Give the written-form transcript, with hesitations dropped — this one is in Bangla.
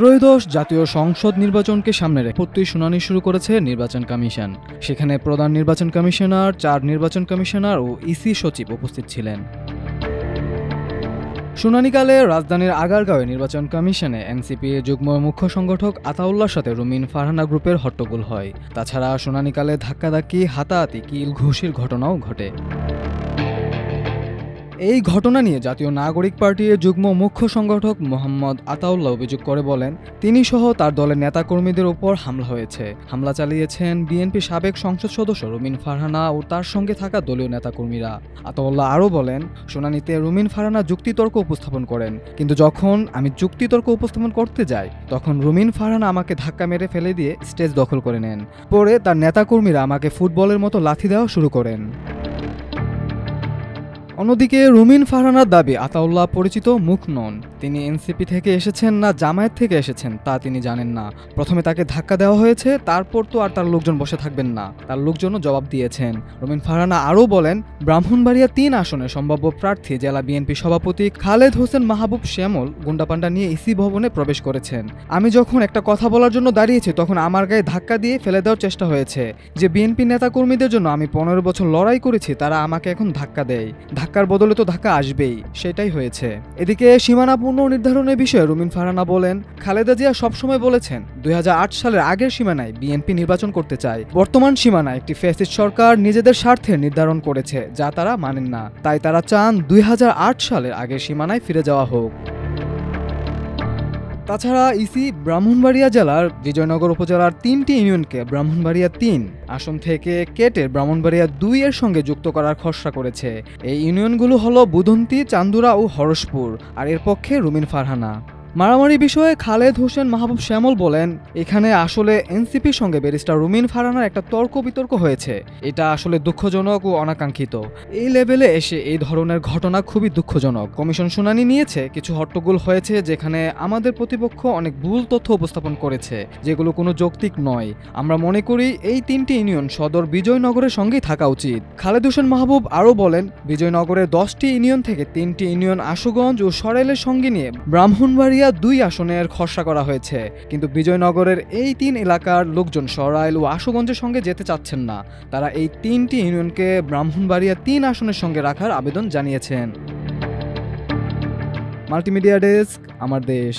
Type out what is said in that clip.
ত্রয়োদশ জাতীয় সংসদ নির্বাচনকে সামনে রেখে পরবর্তী শুনানি শুরু করেছে নির্বাচন কমিশন। সেখানে প্রধান নির্বাচন কমিশনার, 4 নির্বাচন কমিশনার ও ইসি সচিব উপস্থিত ছিলেন। শুনানিকালে রাজধানীর আগারগাঁওয়ে নির্বাচন কমিশনে এনসিপির যুগ্ম মুখ্য সংগঠক আতাউল্লাহর সাথে রুমিন ফারহানা গ্রুপের হট্টগোল হয়। তাছাড়া শুনানিকালে ধাক্কাধাক্কি, হাতাহাতি, কিল ঘুষির ঘটনাও ঘটে। এই ঘটনা নিয়ে জাতীয় নাগরিক পার্টির যুগ্ম মুখ্য সংগঠক মোহাম্মদ আতাউল্লাহ অভিযোগ করে বলেন, তিনি সহ তার দলের নেতাকর্মীদের উপর হামলা হয়েছে। হামলা চালিয়েছেন বিএনপি সাবেক সংসদ সদস্য রুমিন ফারহানা ও তার সঙ্গে থাকা দলীয় নেতাকর্মীরা। আতাউল্লাহ আরও বলেন, শুনানিতে রুমিন ফারহানা যুক্তিতর্ক উপস্থাপন করেন, কিন্তু যখন আমি যুক্তিতর্ক উপস্থাপন করতে যাই তখন রুমিন ফারহানা আমাকে ধাক্কা মেরে ফেলে দিয়ে স্টেজ দখল করে নেন। পরে তার নেতাকর্মীরা আমাকে ফুটবলের মতো লাথি দেওয়া শুরু করেন। অন্যদিকে রুমিন ফারহানার দাবি, আতাউল্লাহ পরিচিত মুখ নন। তিনি এনসিপি থেকে এসেছেন না জামায়াত থেকে এসেছেন তা তিনি জানেন না। প্রথমে তাকে ধাক্কা দেওয়া হয়েছে, তারপর তো আর তার লোকজন বসে থাকবেন না, তার লোকজনও জবাব দিয়েছেন। রুমিন ফারহানা আরও বলেন, ব্রাহ্মণবাড়িয়া 3 আসনে সম্ভাব্য প্রার্থী জেলা বিএনপি সভাপতি খালেদ হোসেন মাহবুব শ্যামল গুন্ডাপান্ডা নিয়ে ইসি ভবনে প্রবেশ করেছেন। আমি যখন একটা কথা বলার জন্য দাঁড়িয়েছি তখন আমার গায়ে ধাক্কা দিয়ে ফেলে দেওয়ার চেষ্টা হয়েছে। যে বিএনপি নেতাকর্মীদের জন্য আমি 15 বছর লড়াই করেছি তারা আমাকে এখন ধাক্কা দেয়। ধাক্কার বদলে তো ধাক্কা আসবেই, সেটাই হয়েছে। এদিকে সীমানা পুনর্নির্ধারণের বিষয়ে রুমিন ফারহানা বলেন, খালেদা জিয়া সবসময় বলেছেন 2008 সালের আগের সীমানায় বিএনপি নির্বাচন করতে চায়। বর্তমান সীমানা একটি ফ্যাসিস্ট সরকার নিজেদের স্বার্থে নির্ধারণ করেছে, যা তারা মানেন না। তাই তারা চান 2008 সালের আগের সীমানায় ফিরে যাওয়া হোক। তাছাড়া ইসি ব্রাহ্মণবাড়িয়া জেলার বিজয়নগর উপজেলার 3টি ইউনিয়নকে ব্রাহ্মণবাড়িয়া 3 আসন থেকে কেটে ব্রাহ্মণবাড়িয়া 2 এর সঙ্গে যুক্ত করার খসড়া করেছে। এই ইউনিয়নগুলো হলো বুধন্তি, চান্দুরা ও হরসপুর। আর এর পক্ষে রুমিন ফারহানা। মারামারি বিষয়ে খালেদ হোসেন মাহবুব শ্যামল বলেন, এখানে আসলে এনসিপির সঙ্গে ব্যারিস্টার রুমিন ফারহানার একটা তর্ক বিতর্ক হয়েছে। এটা আসলে দুঃখজনক ও অনাকাঙ্ক্ষিত। এই লেভেলে এসে এই ধরনের ঘটনা খুবই দুঃখজনক। কমিশন শুনানি নিয়েছে, কিছু হট্টগোল হয়েছে যেখানে আমাদের প্রতিপক্ষ অনেক ভুল তথ্য উপস্থাপন করেছে, যেগুলো কোনো যৌক্তিক নয়। আমরা মনে করি এই 3টি ইউনিয়ন সদর বিজয়নগরের সঙ্গেই থাকা উচিত। খালেদ হোসেন মাহবুব আরও বলেন, বিজয়নগরের 10টি ইউনিয়ন থেকে 3টি ইউনিয়ন আশুগঞ্জ ও সরাইলের সঙ্গে নিয়ে ব্রাহ্মণবাড়িয়া 2 আসনের খসড়া করা হয়েছে, কিন্তু বিজয়নগরের এই 3 এলাকার লোকজন সরাইল ও আশুগঞ্জের সঙ্গে যেতে চাচ্ছেন না। তারা এই 3টি ইউনিয়নকে ব্রাহ্মণবাড়িয়া 3 আসনের সঙ্গে রাখার আবেদন জানিয়েছেন। মাল্টিমিডিয়া ডেস্ক, আমার দেশ।